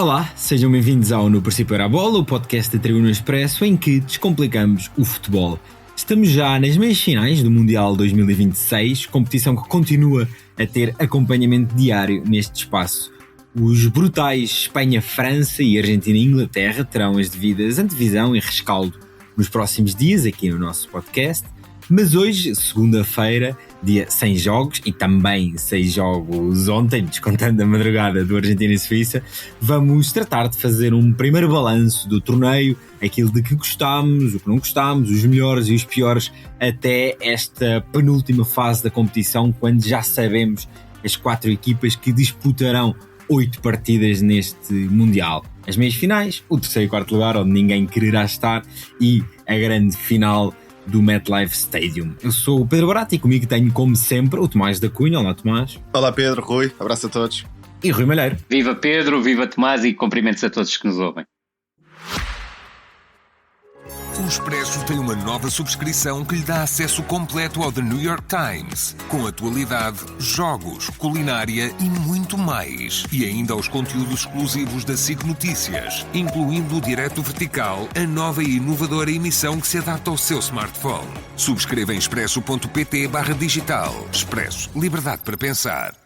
Olá, sejam bem-vindos ao No Princípio Era a Bola, o podcast da Tribuna Expresso em que descomplicamos o futebol. Estamos já nas meias finais do Mundial 2026, competição que continua a ter acompanhamento diário neste espaço. Os brutais Espanha-França e Argentina-Inglaterra terão as devidas antevisão e rescaldo nos próximos dias aqui no nosso podcast. Mas hoje, segunda-feira, dia sem jogos e também 6 jogos ontem, descontando a madrugada do Argentina e Suíça, vamos tratar de fazer um primeiro balanço do torneio, aquilo de que gostámos, o que não gostámos, os melhores e os piores, até esta penúltima fase da competição, quando já sabemos as 4 equipas que disputarão 8 partidas neste Mundial. As meias finais, o terceiro e quarto lugar, onde ninguém quererá estar, e a grande final do MetLife Stadium. Eu sou o Pedro Barata e comigo tenho, como sempre, o Tomás da Cunha. Olá, Tomás. Olá, Pedro, Rui, abraço a todos. E Rui Malheiro. Viva Pedro, viva Tomás e cumprimentos a todos que nos ouvem. O Expresso tem uma nova subscrição que lhe dá acesso completo ao The New York Times, com atualidade, jogos, culinária e muito mais. E ainda aos conteúdos exclusivos da SIC Notícias, incluindo o Direto Vertical, a nova e inovadora emissão que se adapta ao seu smartphone. Subscreva em expresso.pt/digital. Expresso. Liberdade para pensar.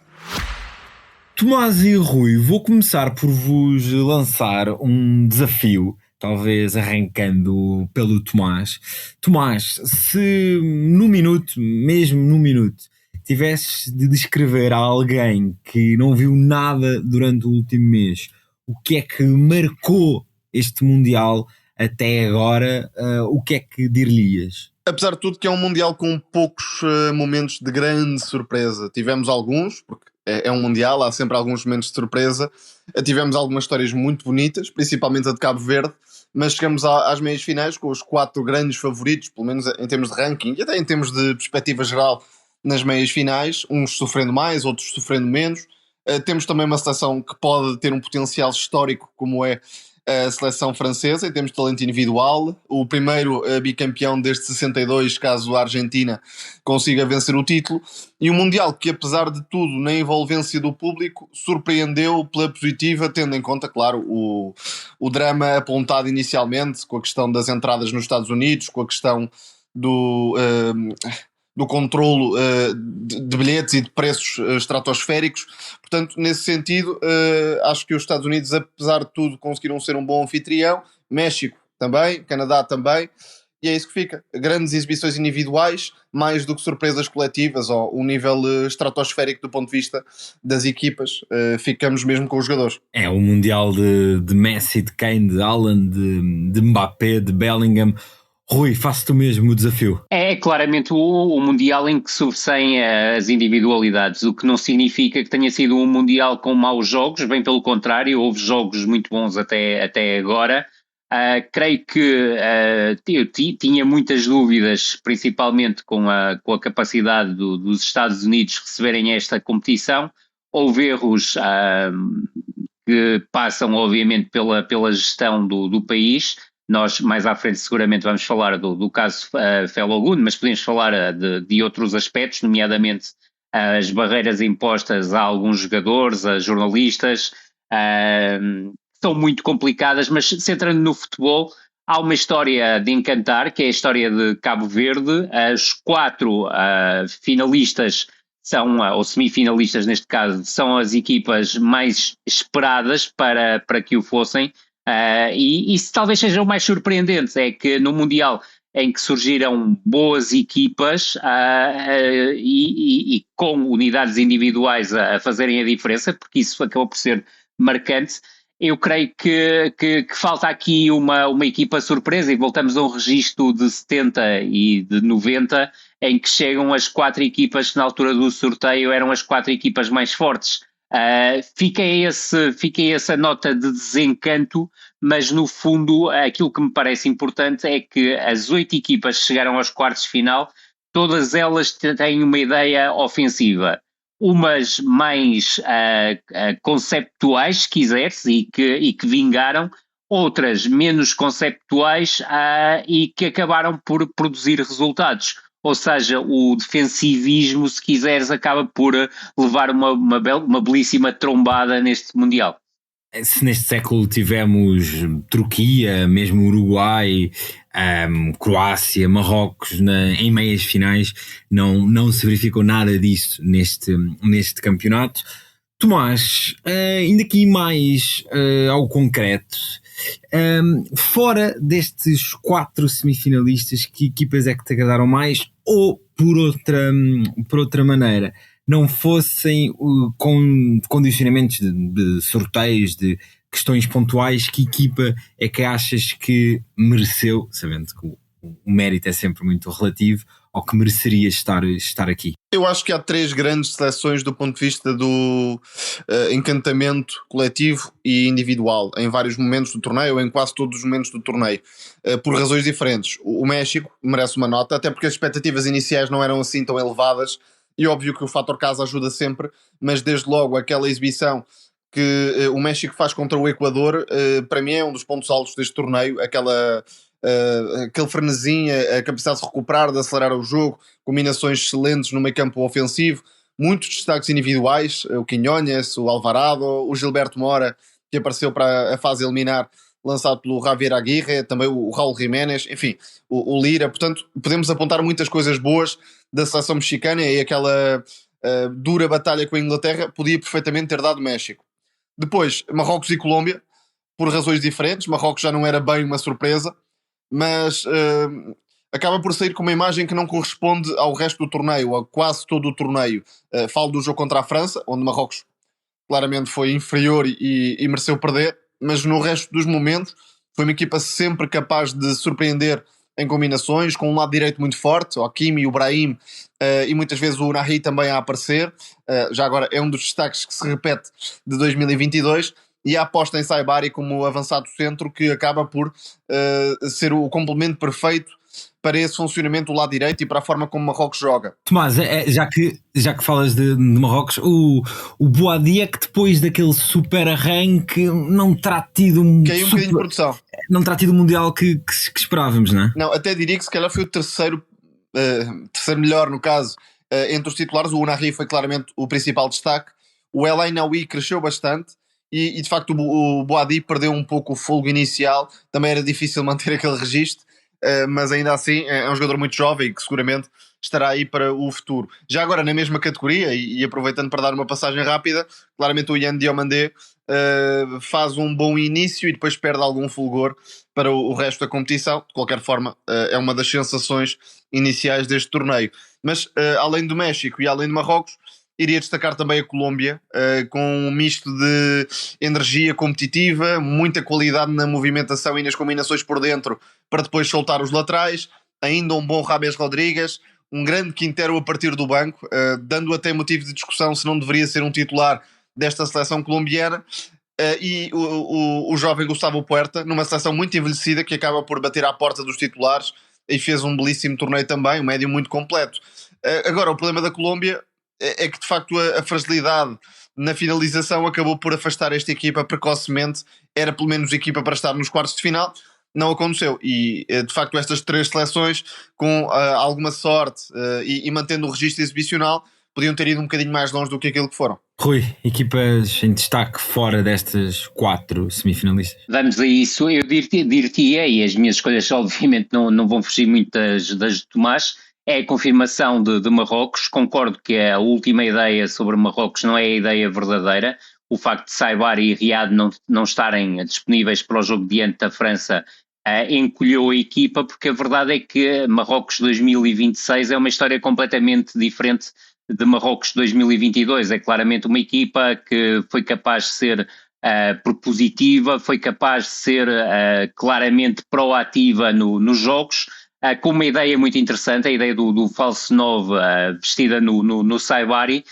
Tomás e Rui, vou começar por vos lançar um desafio, talvez arrancando pelo Tomás. Tomás, se mesmo num minuto, tivesses de descrever a alguém que não viu nada durante o último mês, o que é que marcou este Mundial até agora, o que é que dir-lhe-ias? Apesar de tudo que é um Mundial com poucos momentos de grande surpresa. Tivemos alguns, porque é um Mundial, há sempre alguns momentos de surpresa. Tivemos algumas histórias muito bonitas, principalmente a de Cabo Verde, mas chegamos às meias finais com os 4 grandes favoritos, pelo menos em termos de ranking e até em termos de perspectiva geral nas meias finais, uns sofrendo mais, outros sofrendo menos. Temos também uma seleção que pode ter um potencial histórico, como é a seleção francesa, em termos de talento individual. O primeiro bicampeão desde 62, caso a Argentina consiga vencer o título. E um Mundial que, apesar de tudo, na envolvência do público, surpreendeu pela positiva, tendo em conta, claro, o drama apontado inicialmente, com a questão das entradas nos Estados Unidos, com a questão do controlo de bilhetes e de preços estratosféricos. Portanto, nesse sentido, acho que os Estados Unidos, apesar de tudo, conseguiram ser um bom anfitrião. México também, Canadá também, e é isso que fica. Grandes exibições individuais, mais do que surpresas coletivas, ou um nível estratosférico do ponto de vista das equipas. Ficamos mesmo com os jogadores. É o Mundial de Messi, de Kane, de Haaland, de Mbappé, de Bellingham. Rui, faço-te o mesmo desafio. É claramente o Mundial em que sobressaem as individualidades, o que não significa que tenha sido um Mundial com maus jogos, bem pelo contrário, houve jogos muito bons até agora. Creio que eu tinha muitas dúvidas, principalmente com a capacidade dos Estados Unidos receberem esta competição. Houve erros que passam, obviamente, pela gestão do país. Nós, mais à frente, seguramente vamos falar do caso Felogun, mas podemos falar de outros aspectos, nomeadamente as barreiras impostas a alguns jogadores, a jornalistas, são muito complicadas, mas centrando no futebol, há uma história de encantar, que é a história de Cabo Verde. As 4 finalistas ou semifinalistas neste caso, são as equipas mais esperadas para que o fossem. E isso talvez seja o mais surpreendente, é que no Mundial em que surgiram boas equipas e com unidades individuais a fazerem a diferença, porque isso acabou por ser marcante. Eu creio que falta aqui uma equipa surpresa, e voltamos a um registro de 70 e de 90, em que chegam as 4 equipas que na altura do sorteio eram as 4 equipas mais fortes. Fica essa nota de desencanto, mas no fundo aquilo que me parece importante é que as 8 equipas que chegaram aos quartos de final, todas elas têm uma ideia ofensiva, umas mais conceptuais, se quiseres, e que vingaram, outras menos conceptuais e que acabaram por produzir resultados. Ou seja, o defensivismo, se quiseres, acaba por levar uma belíssima trombada neste Mundial. se neste século tivemos Turquia, mesmo Uruguai, Croácia, Marrocos em meias finais, não se verificou nada disso neste campeonato. Tomás, ainda aqui mais ao concreto, fora destes 4 semifinalistas, que equipas é que te agradaram mais, ou por outra maneira, não fossem com condicionamentos de sorteios, de questões pontuais, que equipa é que achas que mereceu, sabendo que o mérito é sempre muito relativo, ou que mereceria estar aqui? Eu acho que há 3 grandes seleções do ponto de vista do encantamento coletivo e individual, em vários momentos do torneio, em quase todos os momentos do torneio, por razões diferentes. O México merece uma nota, até porque as expectativas iniciais não eram assim tão elevadas, e óbvio que o fator casa ajuda sempre, mas desde logo aquela exibição que o México faz contra o Equador, para mim é um dos pontos altos deste torneio, aquele frenesim, a capacidade de recuperar, de acelerar o jogo, combinações excelentes no meio campo ofensivo, muitos destaques individuais, o Quiñones, o Alvarado, o Gilberto Mora, que apareceu para a fase eliminar, lançado pelo Javier Aguirre, também o Raúl Jiménez, enfim, o Lira. Portanto, podemos apontar muitas coisas boas da seleção mexicana, e aquela dura batalha com a Inglaterra podia perfeitamente ter dado México. Depois, Marrocos e Colômbia, por razões diferentes. Marrocos já não era bem uma surpresa, mas acaba por sair com uma imagem que não corresponde ao resto do torneio, a quase todo o torneio. Falo do jogo contra a França, onde Marrocos claramente foi inferior e mereceu perder, mas no resto dos momentos foi uma equipa sempre capaz de surpreender em combinações, com um lado direito muito forte, o Hakimi, o Brahim, e muitas vezes o Nahi também a aparecer. Já agora é um dos destaques que se repete de 2022, e a aposta em Saibari como avançado centro, que acaba por ser o complemento perfeito para esse funcionamento do lado direito e para a forma como Marrocos joga. Tomás, já que falas de Marrocos, o Boadi é que depois daquele super arranque não terá tido caiu um bocadinho de produção. Não terá tido o Mundial que esperávamos, não é? Não, até diria que se calhar foi o terceiro melhor, no caso, entre os titulares. O Unai foi claramente o principal destaque. O El Ainaoui cresceu bastante. E de facto o Boadi perdeu um pouco o fogo inicial. Também era difícil manter aquele registro, mas ainda assim é um jogador muito jovem e que seguramente estará aí para o futuro. Já agora na mesma categoria, e aproveitando para dar uma passagem rápida, claramente o Yan Diomandé faz um bom início e depois perde algum fulgor para o resto da competição. De qualquer forma, é uma das sensações iniciais deste torneio. Mas além do México e além de Marrocos, iria destacar também a Colômbia, com um misto de energia competitiva, muita qualidade na movimentação e nas combinações por dentro, para depois soltar os laterais, ainda um bom James Rodrigues, um grande Quintero a partir do banco, dando até motivo de discussão se não deveria ser um titular desta seleção colombiana, e o jovem Gustavo Puerta, numa seleção muito envelhecida, que acaba por bater à porta dos titulares e fez um belíssimo torneio também, um médio muito completo. Agora, o problema da Colômbia é que de facto a fragilidade na finalização acabou por afastar esta equipa precocemente. Era pelo menos equipa para estar nos quartos de final, não aconteceu, e de facto estas 3 seleções com alguma sorte e mantendo o registro exibicional podiam ter ido um bocadinho mais longe do que aquilo que foram. Rui, equipas em destaque fora destas 4 semifinalistas? Vamos a isso. Eu dir-te-ia, e as minhas escolhas obviamente não vão fugir muito das de Tomás, é a confirmação de Marrocos. Concordo que a última ideia sobre Marrocos não é a ideia verdadeira. O facto de Saibari e Riad não estarem disponíveis para o jogo diante da França encolheu a equipa, porque a verdade é que Marrocos 2026 é uma história completamente diferente de Marrocos 2022. É claramente uma equipa que foi capaz de ser propositiva, foi capaz de ser claramente proativa nos jogos, com uma ideia muito interessante, a ideia do falso 9 vestida no Saibari.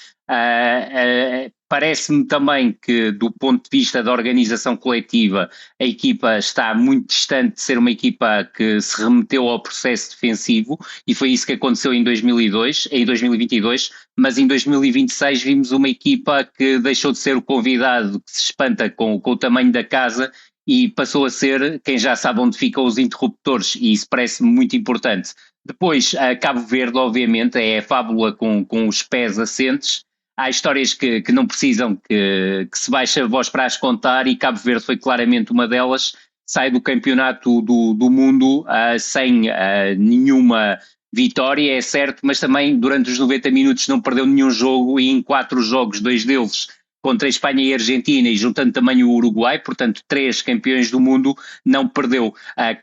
Parece-me também que, do ponto de vista da organização coletiva, a equipa está muito distante de ser uma equipa que se remeteu ao processo defensivo, e foi isso que aconteceu em 2022, mas em 2026 vimos uma equipa que deixou de ser o convidado que se espanta com o tamanho da casa e passou a ser quem já sabe onde ficam os interruptores, e isso parece-me muito importante. Depois, Cabo Verde, obviamente, é a fábula com os pés assentes. há histórias que não precisam que se baixe a voz para as contar, e Cabo Verde foi claramente uma delas. Sai do campeonato do mundo sem nenhuma vitória, é certo, mas também durante os 90 minutos não perdeu nenhum jogo, e em 4 jogos, 2 deles contra a Espanha e a Argentina, e juntando também o Uruguai, portanto 3 campeões do mundo, não perdeu.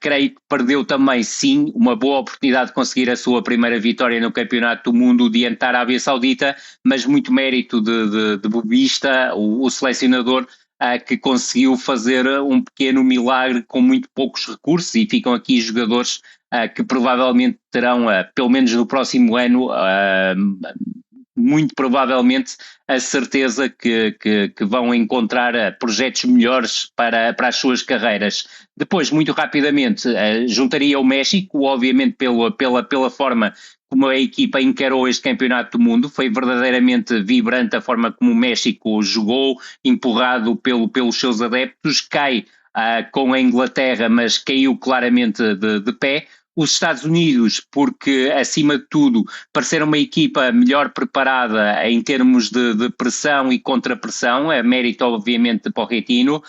Creio que perdeu também, sim, uma boa oportunidade de conseguir a sua primeira vitória no Campeonato do Mundo diante da Arábia Saudita, mas muito mérito de Bobista, o selecionador, que conseguiu fazer um pequeno milagre com muito poucos recursos, e ficam aqui jogadores que provavelmente terão, pelo menos no próximo ano, muito provavelmente a certeza que vão encontrar projetos melhores para as suas carreiras. Depois, muito rapidamente, juntaria o México, obviamente pela forma como a equipa encarou este campeonato do mundo. Foi verdadeiramente vibrante a forma como o México jogou, empurrado pelos seus adeptos. Cai com a Inglaterra, mas caiu claramente de pé. Os Estados Unidos, porque acima de tudo pareceram uma equipa melhor preparada em termos de pressão e contra-pressão, mérito obviamente de Pochettino.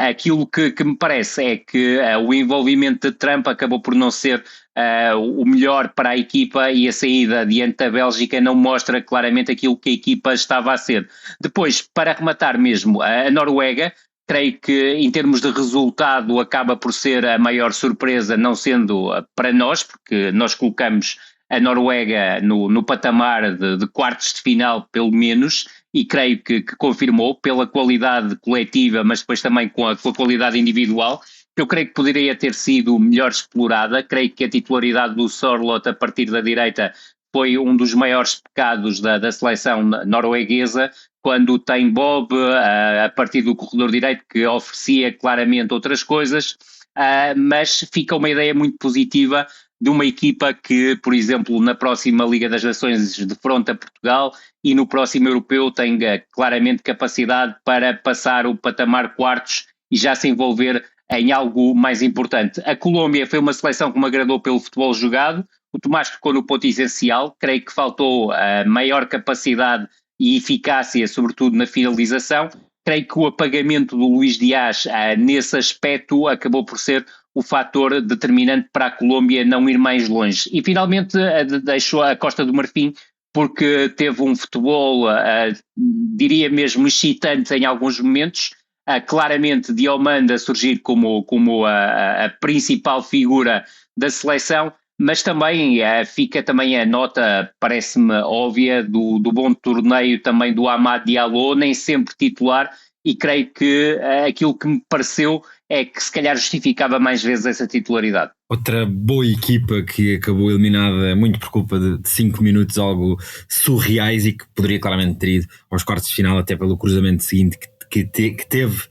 Aquilo que me parece é que o envolvimento de Trump acabou por não ser o melhor para a equipa, e a saída diante da Bélgica não mostra claramente aquilo que a equipa estava a ser. Depois, para arrematar mesmo, a Noruega, creio que em termos de resultado acaba por ser a maior surpresa, não sendo para nós, porque nós colocamos a Noruega no patamar de quartos de final pelo menos, e creio que confirmou pela qualidade coletiva, mas depois também com a qualidade individual, que eu creio que poderia ter sido melhor explorada. Creio que a titularidade do Sørloth a partir da direita foi um dos maiores pecados da seleção norueguesa, quando tem Bob a partir do corredor direito, que oferecia claramente outras coisas, mas fica uma ideia muito positiva de uma equipa que, por exemplo, na próxima Liga das Nações defronta Portugal, e no próximo Europeu tem claramente capacidade para passar o patamar quartos e já se envolver em algo mais importante. A Colômbia foi uma seleção que me agradou pelo futebol jogado. O Tomás tocou no ponto essencial. Creio que faltou maior capacidade e eficácia, sobretudo na finalização. Creio que o apagamento do Luís Dias nesse aspecto acabou por ser o fator determinante para a Colômbia não ir mais longe. E finalmente deixou a Costa do Marfim, porque teve um futebol, diria mesmo, excitante em alguns momentos. Claramente Diomande a surgir como a principal figura da seleção, mas também fica também a nota, parece-me óbvia, do bom torneio também do Amad Diallo, nem sempre titular, e creio que aquilo que me pareceu é que se calhar justificava mais vezes essa titularidade. Outra boa equipa que acabou eliminada muito por culpa de 5 minutos algo surreais, e que poderia claramente ter ido aos quartos de final até pelo cruzamento seguinte que teve,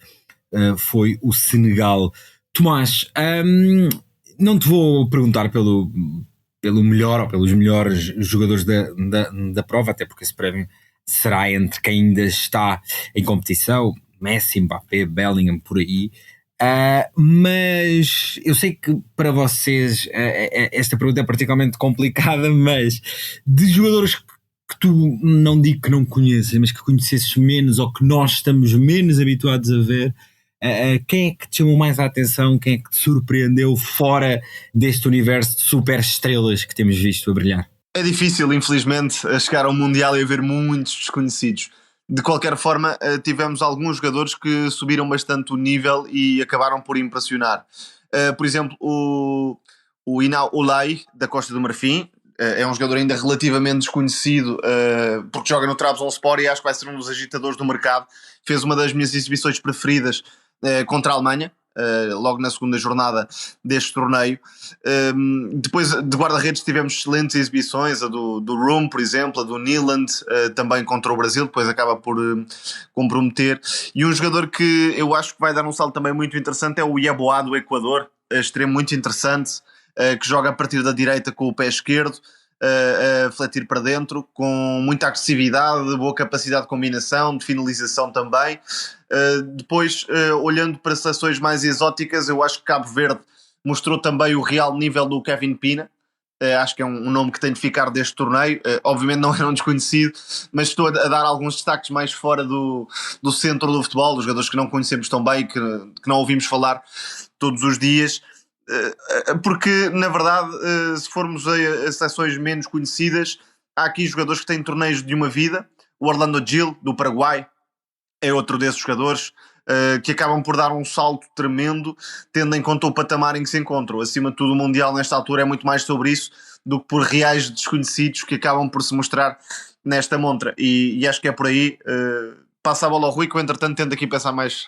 foi o Senegal. Tomás, não te vou perguntar pelo melhor ou pelos melhores jogadores da prova, até porque esse prémio será entre quem ainda está em competição, Messi, Mbappé, Bellingham, por aí. Mas eu sei que para vocês esta pergunta é particularmente complicada, mas de jogadores que tu, não digo que não conheças, mas que conhecesses menos, ou que nós estamos menos habituados a ver, quem é que te chamou mais a atenção? Quem é que te surpreendeu fora deste universo de super estrelas que temos visto a brilhar? É difícil, infelizmente, a chegar ao Mundial e a ver muitos desconhecidos. De qualquer forma, tivemos alguns jogadores que subiram bastante o nível e acabaram por impressionar. Por exemplo, o Inau Olay, da Costa do Marfim, é um jogador ainda relativamente desconhecido, porque joga no Trabzonspor e acho que vai ser um dos agitadores do mercado. Fez uma das minhas exibições preferidas contra a Alemanha, logo na segunda jornada deste torneio. Depois de guarda-redes tivemos excelentes exibições, a do Room, por exemplo, a do Nyland, também contra o Brasil, depois acaba por comprometer. E um jogador que eu acho que vai dar um salto também muito interessante é o Yeboah do Equador, extremo muito interessante, que joga a partir da direita com o pé esquerdo, a fletir para dentro, com muita agressividade, boa capacidade de combinação, de finalização também. Depois, olhando para seleções mais exóticas, eu acho que Cabo Verde mostrou também o real nível do Kevin Pina, Acho que é um nome que tem de ficar deste torneio. Obviamente não era um desconhecido, mas estou a dar alguns destaques mais fora do centro do futebol, dos jogadores que não conhecemos tão bem, que não ouvimos falar todos os dias, porque na verdade, se formos a seleções menos conhecidas, há aqui jogadores que têm torneios de uma vida. O Orlando Gil, do Paraguai, é outro desses jogadores que acabam por dar um salto tremendo, tendo em conta o patamar em que se encontram. Acima de tudo, o Mundial nesta altura é muito mais sobre isso do que por reais desconhecidos que acabam por se mostrar nesta montra. E acho que é por aí. Passa a bola ao Rui, que eu entretanto tento aqui pensar mais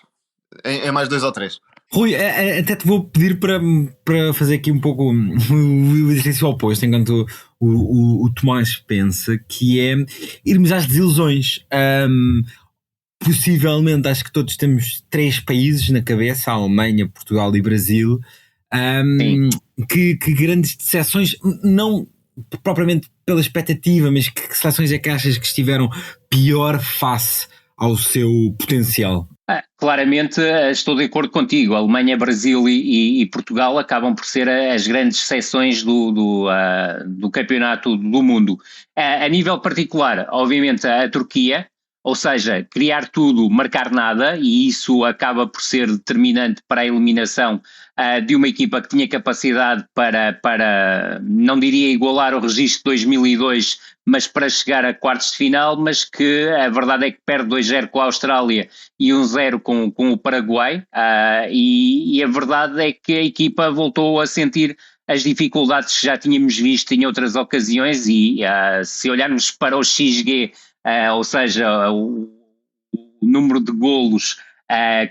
em mais 2 ou 3. Rui, até te vou pedir para fazer aqui um pouco o exercício oposto, enquanto o Tomás pensa, que é irmos às desilusões. Possivelmente, acho que todos temos 3 países na cabeça: a Alemanha, Portugal e Brasil, que grandes decepções, não propriamente pela expectativa, mas que seleções é que achas que estiveram pior face ao seu potencial? Claramente estou de acordo contigo. A Alemanha, Brasil e Portugal acabam por ser as grandes seções do campeonato do mundo. A nível particular, obviamente, a Turquia, ou seja, criar tudo, marcar nada, e isso acaba por ser determinante para a eliminação de uma equipa que tinha capacidade para, não diria igualar o registro de 2002, mas para chegar a quartos de final, mas que a verdade é que perde 2-0 com a Austrália e 1-0 com o Paraguai, e a verdade é que a equipa voltou a sentir as dificuldades que já tínhamos visto em outras ocasiões, e se olharmos para o XG, ou seja, o número de golos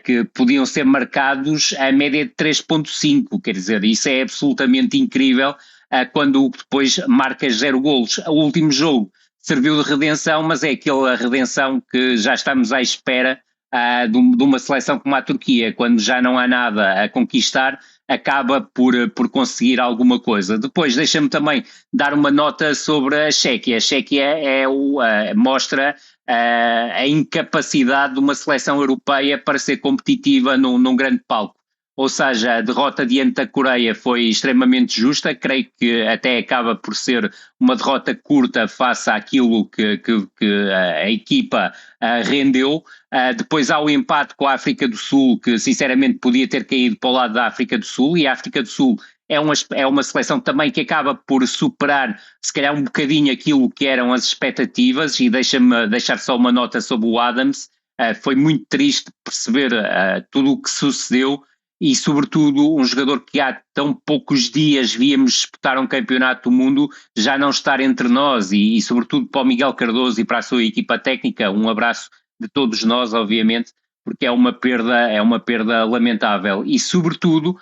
que podiam ser marcados, a média é de 3.5, quer dizer, isso é absolutamente incrível quando depois marcas 0 golos. O último jogo serviu de redenção, mas é aquela redenção que já estamos à espera de uma seleção como a Turquia, quando já não há nada a conquistar, acaba por conseguir alguma coisa. Depois deixa-me também dar uma nota sobre a Chequia. A Chequia mostra a incapacidade de uma seleção europeia para ser competitiva num grande palco. Ou seja, a derrota diante da Coreia foi extremamente justa, creio que até acaba por ser uma derrota curta face àquilo que a equipa rendeu. Depois há o empate com a África do Sul, que sinceramente podia ter caído para o lado da África do Sul, e a África do Sul é uma seleção também que acaba por superar se calhar um bocadinho aquilo que eram as expectativas, e deixa-me deixar só uma nota sobre o Adams. Foi muito triste perceber tudo o que sucedeu, e sobretudo um jogador que há tão poucos dias víamos disputar um campeonato do mundo já não estar entre nós, e sobretudo para o Miguel Cardoso e para a sua equipa técnica, um abraço de todos nós, obviamente, porque é uma perda lamentável. E sobretudo,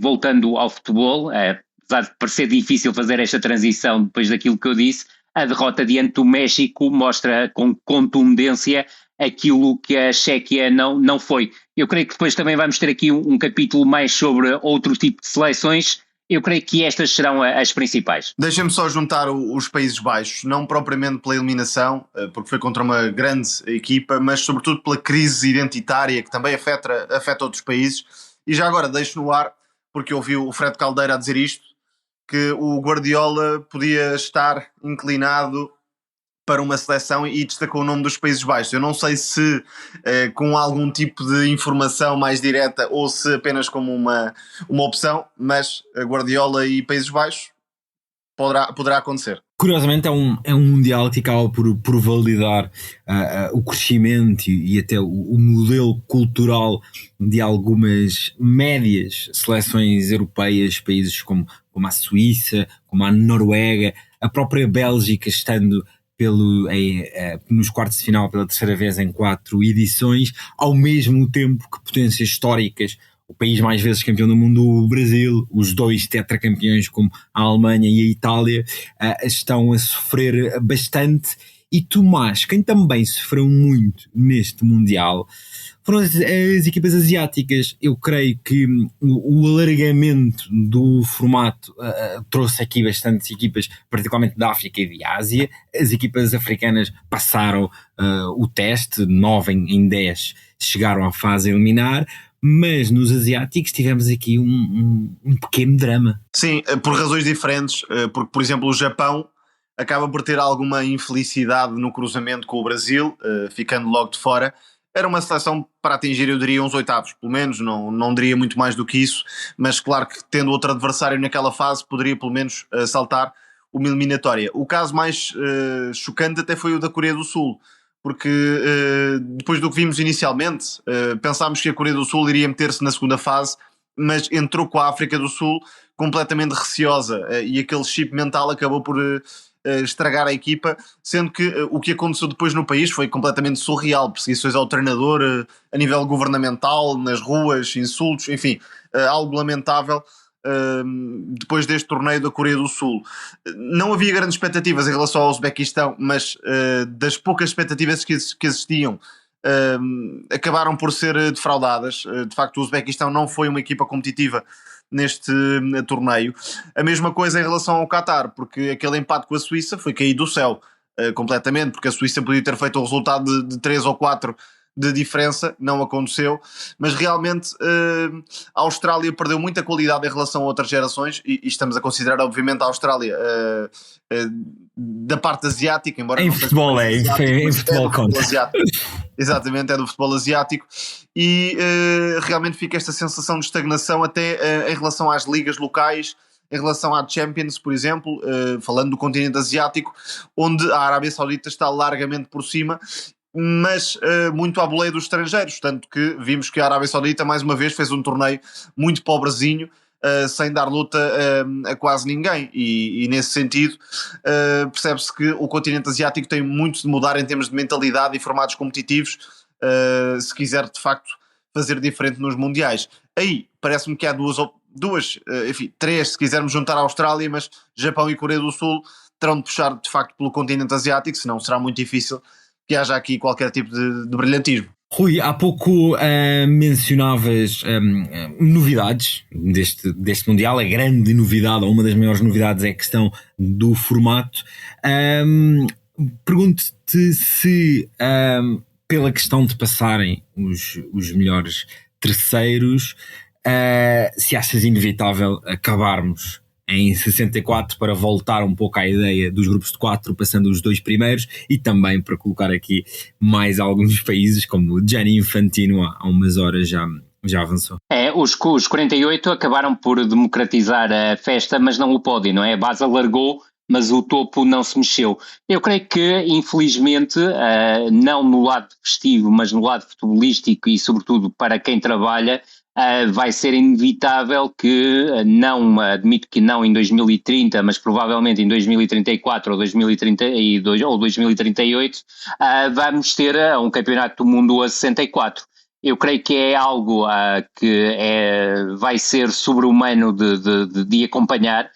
voltando ao futebol, apesar de parecer difícil fazer esta transição depois daquilo que eu disse, a derrota diante do México mostra com contundência aquilo que a Chequia não foi. Eu creio que depois também vamos ter aqui um capítulo mais sobre outro tipo de seleções. Eu creio que estas serão as principais. Deixem-me só juntar os Países Baixos, não propriamente pela eliminação, porque foi contra uma grande equipa, mas sobretudo pela crise identitária que também afeta outros países. E já agora deixo no ar, porque eu ouvi o Fred Caldeira a dizer isto, que o Guardiola podia estar inclinado para uma seleção, e destacou o nome dos Países Baixos. Eu não sei se com algum tipo de informação mais direta ou se apenas como uma opção, mas Guardiola e Países Baixos poderá acontecer. Curiosamente é um Mundial que acaba por validar o crescimento e até o modelo cultural de algumas médias seleções europeias, países como a Suíça, como a Noruega, a própria Bélgica estando nos quartos de final pela terceira vez em 4 edições, ao mesmo tempo que potências históricas, o país mais vezes campeão do mundo, o Brasil, os 2 tetracampeões como a Alemanha e a Itália, estão a sofrer bastante. E Tomás, quem também sofreu muito neste Mundial foram as equipas asiáticas. Eu creio que o alargamento do formato trouxe aqui bastantes equipas, particularmente da África e de Ásia. As equipas africanas passaram o teste, 9 em 10 chegaram à fase a eliminar, mas nos asiáticos tivemos aqui um pequeno drama. Sim, por razões diferentes, porque, por exemplo, o Japão acaba por ter alguma infelicidade no cruzamento com o Brasil, ficando logo de fora. Era uma seleção para atingir, eu diria, uns oitavos, pelo menos, não diria muito mais do que isso, mas claro que tendo outro adversário naquela fase, poderia pelo menos saltar uma eliminatória. O caso mais chocante até foi o da Coreia do Sul, porque depois do que vimos inicialmente, pensámos que a Coreia do Sul iria meter-se na segunda fase, mas entrou com a África do Sul completamente receosa, e aquele chip mental acabou por estragar a equipa, sendo que o que aconteceu depois no país foi completamente surreal, perseguições ao treinador a nível governamental, nas ruas, insultos, enfim, algo lamentável. Depois deste torneio da Coreia do Sul não havia grandes expectativas em relação ao Uzbequistão, mas das poucas expectativas que existiam, acabaram por ser defraudadas. De facto, o Uzbequistão não foi uma equipa competitiva neste torneio. A mesma coisa em relação ao Qatar, porque aquele empate com a Suíça foi cair do céu completamente, porque a Suíça podia ter feito um resultado de 3 ou 4 de diferença, não aconteceu, mas realmente a Austrália perdeu muita qualidade em relação a outras gerações, e estamos a considerar obviamente a Austrália da parte asiática, embora em futebol em futebol conta. Exatamente, é do futebol asiático, e realmente fica esta sensação de estagnação até em relação às ligas locais, em relação à Champions, por exemplo, falando do continente asiático, onde a Arábia Saudita está largamente por cima, mas muito à boleia dos estrangeiros, tanto que vimos que a Arábia Saudita mais uma vez fez um torneio muito pobrezinho, sem dar luta a quase ninguém, e nesse sentido percebe-se que o continente asiático tem muito de mudar em termos de mentalidade e formatos competitivos, se quiser de facto fazer diferente nos mundiais. Aí parece-me que há três, se quisermos juntar a Austrália, mas Japão e Coreia do Sul terão de puxar de facto pelo continente asiático, senão será muito difícil que haja aqui qualquer tipo de brilhantismo. Rui, há pouco mencionavas novidades deste Mundial. A grande novidade, ou uma das maiores novidades, é a questão do formato. Pergunto-te se, pela questão de passarem os melhores terceiros, se achas inevitável acabarmos em 64 para voltar um pouco à ideia dos grupos de 4, passando os 2 primeiros, e também para colocar aqui mais alguns países, como Gianni Infantino há umas horas já avançou. Os 48 acabaram por democratizar a festa, mas não o pódio, não é? A base alargou, mas o topo não se mexeu. Eu creio que, infelizmente, não no lado festivo, mas no lado futebolístico e, sobretudo, para quem trabalha, vai ser inevitável que, não admito que não em 2030, mas provavelmente em 2034 ou 2032 ou 2038, vamos ter um campeonato do mundo a 64. Eu creio que é algo que vai ser sobre-humano de acompanhar.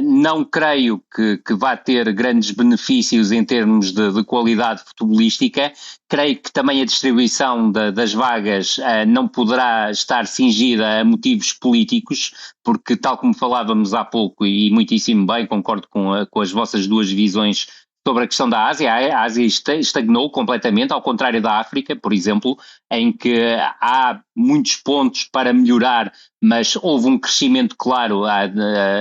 Não creio que vá ter grandes benefícios em termos de qualidade futebolística. Creio que também a distribuição das vagas não poderá estar cingida a motivos políticos, porque, tal como falávamos há pouco, e muitíssimo bem, concordo com as vossas duas visões sobre a questão da Ásia. A Ásia estagnou completamente, ao contrário da África, por exemplo, em que há muitos pontos para melhorar, mas houve um crescimento claro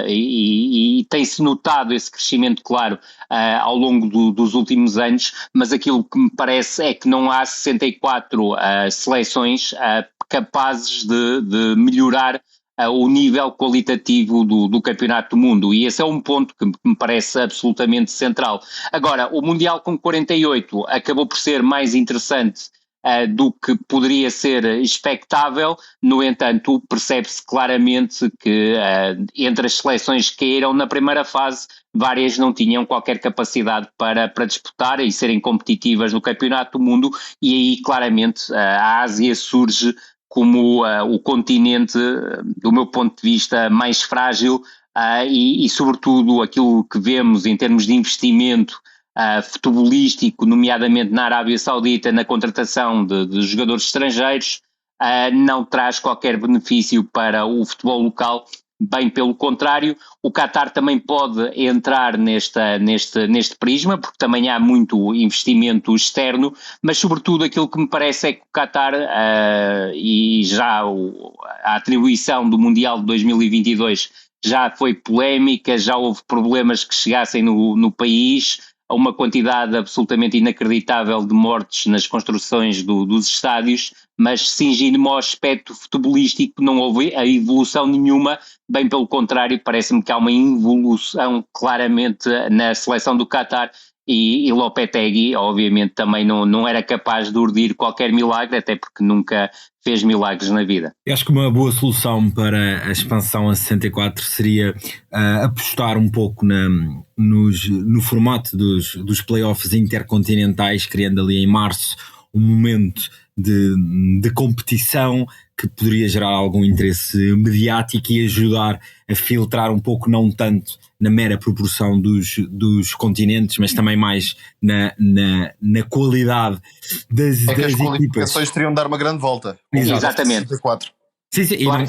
e tem-se notado esse crescimento claro ao longo dos últimos anos, mas aquilo que me parece é que não há 64 seleções capazes de melhorar o nível qualitativo do Campeonato do Mundo, e esse é um ponto que me parece absolutamente central. Agora, o Mundial com 48 acabou por ser mais interessante do que poderia ser expectável. No entanto, percebe-se claramente que entre as seleções que caíram na primeira fase, várias não tinham qualquer capacidade para disputar e serem competitivas no Campeonato do Mundo, e aí claramente a Ásia surge como o continente, do meu ponto de vista, mais frágil, e sobretudo aquilo que vemos em termos de investimento futebolístico, nomeadamente na Arábia Saudita, na contratação de jogadores estrangeiros, não traz qualquer benefício para o futebol local, bem pelo contrário. O Qatar também pode entrar neste prisma, porque também há muito investimento externo, mas sobretudo aquilo que me parece é que o Qatar, e já a atribuição do Mundial de 2022 já foi polémica, já houve problemas que chegassem no país, a uma quantidade absolutamente inacreditável de mortes nas construções dos estádios, mas cingindo-me ao aspecto futebolístico não houve a evolução nenhuma, bem pelo contrário, parece-me que há uma involução claramente na seleção do Qatar, e Lopetegui obviamente também não era capaz de urdir qualquer milagre, até porque nunca fez milagres na vida. Eu acho que uma boa solução para a expansão a 64 seria apostar um pouco no formato dos playoffs intercontinentais, criando ali em março um momento de competição que poderia gerar algum interesse mediático e ajudar a filtrar um pouco, não tanto na mera proporção dos continentes, mas também mais na qualidade das que as equipas. qualificações teriam de dar uma grande volta. Exatamente. 64. Sim, Claro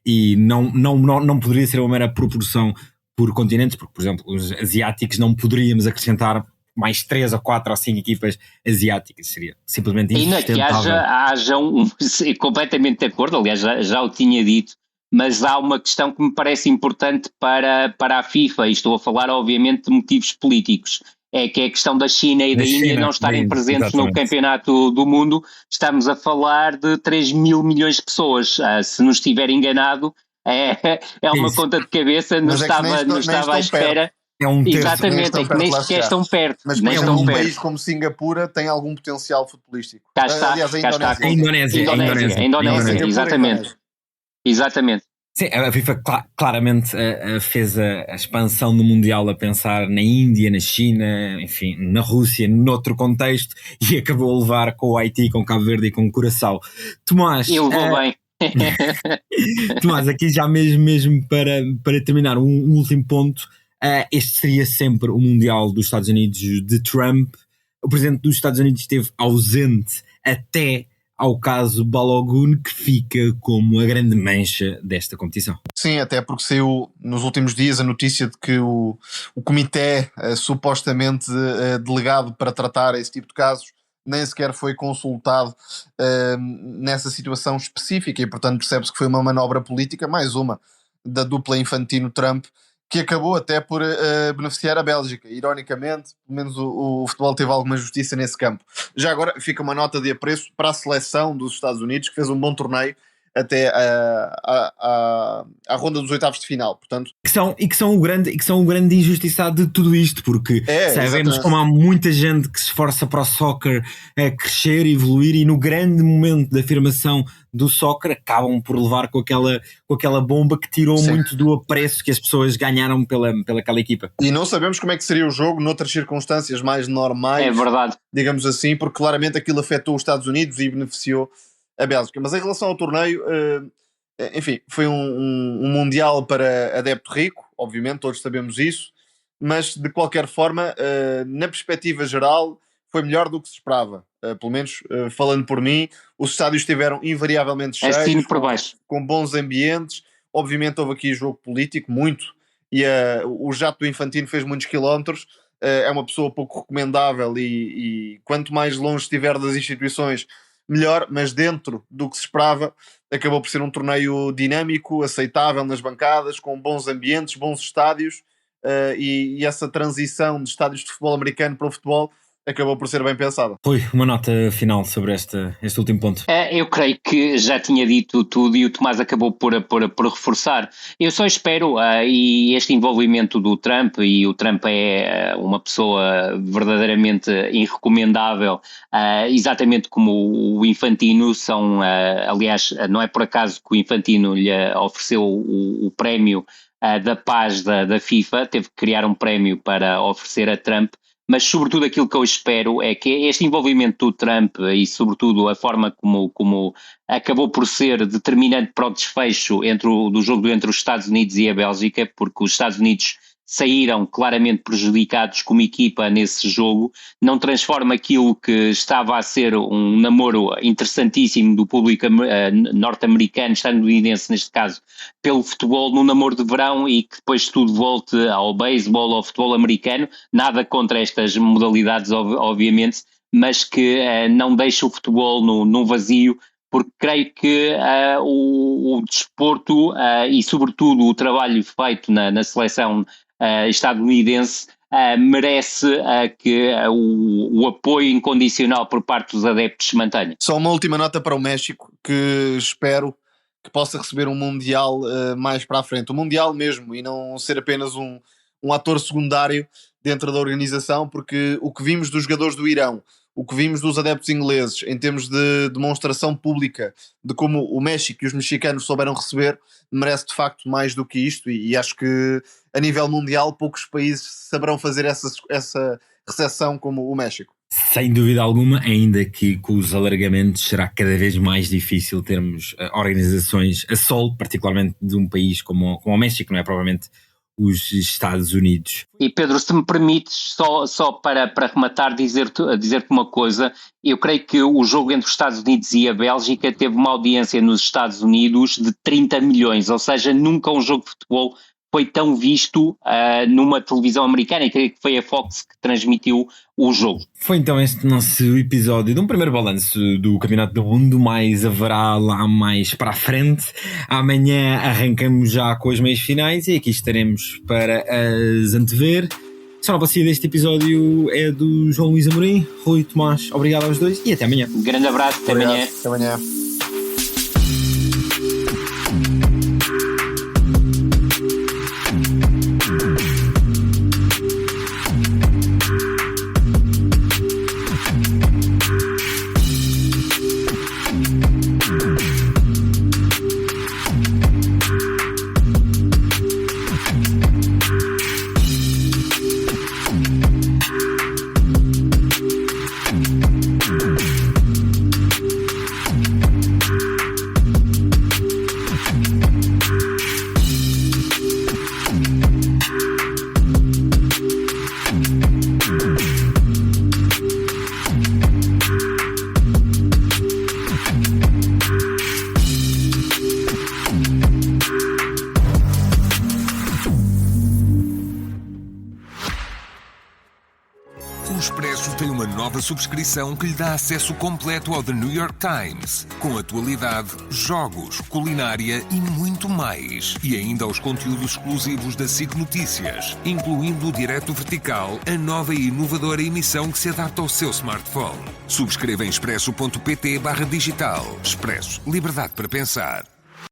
e não poderia ser uma mera proporção por continentes, porque, por exemplo, os asiáticos não poderíamos acrescentar mais 3 ou 4 ou 5 equipas asiáticas, seria simplesmente insustentável. Ainda que completamente de acordo, aliás já o tinha dito, mas há uma questão que me parece importante para a FIFA, e estou a falar obviamente de motivos políticos, é que é a questão da China e da Índia não estarem presentes no campeonato do mundo. Estamos a falar de 3 mil milhões de pessoas, se nos estiver enganado, é uma conta de cabeça, não estava à espera. É um terço. Exatamente, é que nem sequer estão perto. Mas um país como Singapura tem algum potencial futebolístico. Cá está, aliás, a Indonésia, exatamente. Sim, a FIFA claramente fez a expansão do Mundial a pensar na Índia, na China, enfim, na Rússia, noutro contexto, e acabou a levar com o Haiti, com Cabo Verde e com Curaçao. Tomás... Eu vou bem. Tomás, aqui já mesmo para terminar, um último ponto. Este seria sempre o Mundial dos Estados Unidos de Trump. O presidente dos Estados Unidos esteve ausente até ao caso Balogun, que fica como a grande mancha desta competição. Sim, até porque saiu nos últimos dias a notícia de que o comitê supostamente delegado para tratar esse tipo de casos nem sequer foi consultado nessa situação específica, e portanto percebe-se que foi uma manobra política, mais uma, da dupla Infantino-Trump, que acabou até por beneficiar a Bélgica. Ironicamente, pelo menos o futebol teve alguma justiça nesse campo. Já agora fica uma nota de apreço para a seleção dos Estados Unidos, que fez um bom torneio até à ronda dos oitavos de final, portanto... Que são o grande injustiçado de tudo isto, porque sabemos como há muita gente que se esforça para o soccer a crescer e evoluir, e no grande momento da afirmação do soccer acabam por levar com aquela bomba que tirou muito do apreço que as pessoas ganharam pelaquela equipa. E não sabemos como é que seria o jogo noutras circunstâncias mais normais, é verdade, digamos assim, porque claramente aquilo afetou os Estados Unidos e beneficiou a Bélgica. Mas em relação ao torneio, enfim, foi um Mundial para adepto rico, obviamente, todos sabemos isso, mas de qualquer forma, na perspectiva geral, foi melhor do que se esperava. Pelo menos, falando por mim, os estádios estiveram invariavelmente cheios, com bons ambientes. Obviamente houve aqui jogo político, muito, e o jato do Infantino fez muitos quilómetros. É uma pessoa pouco recomendável e quanto mais longe estiver das instituições, melhor, mas dentro do que se esperava, acabou por ser um torneio dinâmico, aceitável nas bancadas, com bons ambientes, bons estádios, e essa transição de estádios de futebol americano para o futebol acabou por ser bem pensada. Foi uma nota final sobre este último ponto. Eu creio que já tinha dito tudo e o Tomás acabou por reforçar. Eu só espero, e este envolvimento do Trump, e o Trump é uma pessoa verdadeiramente irrecomendável, exatamente como o Infantino, aliás, não é por acaso que o Infantino lhe ofereceu o prémio da paz da FIFA, teve que criar um prémio para oferecer a Trump. Mas sobretudo aquilo que eu espero é que este envolvimento do Trump e sobretudo a forma como acabou por ser determinante para o desfecho do jogo entre os Estados Unidos e a Bélgica, porque os Estados Unidos saíram claramente prejudicados como equipa nesse jogo, não transforma aquilo que estava a ser um namoro interessantíssimo do público norte-americano, estadunidense neste caso, pelo futebol, num namoro de verão, e que depois tudo volte ao beisebol, ao futebol americano. Nada contra estas modalidades, obviamente, mas que não deixa o futebol num vazio, porque creio que o desporto e sobretudo o trabalho feito na seleção estadunidense merece que o apoio incondicional por parte dos adeptos se mantenha. Só uma última nota para o México, que espero que possa receber um Mundial mais para a frente, um Mundial mesmo, e não ser apenas um ator secundário dentro da organização, porque o que vimos dos jogadores do Irão, o que vimos dos adeptos ingleses em termos de demonstração pública de como o México e os mexicanos souberam receber, merece de facto mais do que isto, e acho que a nível mundial poucos países saberão fazer essa recepção como o México. Sem dúvida alguma, ainda que com os alargamentos será cada vez mais difícil termos organizações a solo, particularmente de um país como o México, não é provavelmente os Estados Unidos. E Pedro, se me permites, só para rematar, dizer-te uma coisa, eu creio que o jogo entre os Estados Unidos e a Bélgica teve uma audiência nos Estados Unidos de 30 milhões, ou seja, nunca um jogo de futebol foi tão visto numa televisão americana, e creio que foi a Fox que transmitiu o jogo. Foi então este nosso episódio de um primeiro balanço do Campeonato do Mundo, mas haverá lá mais para a frente. Amanhã arrancamos já com as meias finais e aqui estaremos para as antever. A sonoplastia deste episódio é do João Luís Amorim. Rui, Tomás, obrigado aos dois e até amanhã. Um grande abraço, até amanhã. Até amanhã. O Expresso tem uma nova subscrição que lhe dá acesso completo ao The New York Times, com atualidade, jogos, culinária e muito mais. E ainda aos conteúdos exclusivos da SIC Notícias, incluindo o Direto Vertical, a nova e inovadora emissão que se adapta ao seu smartphone. Subscreva em expresso.pt/digital. Expresso. Liberdade para pensar.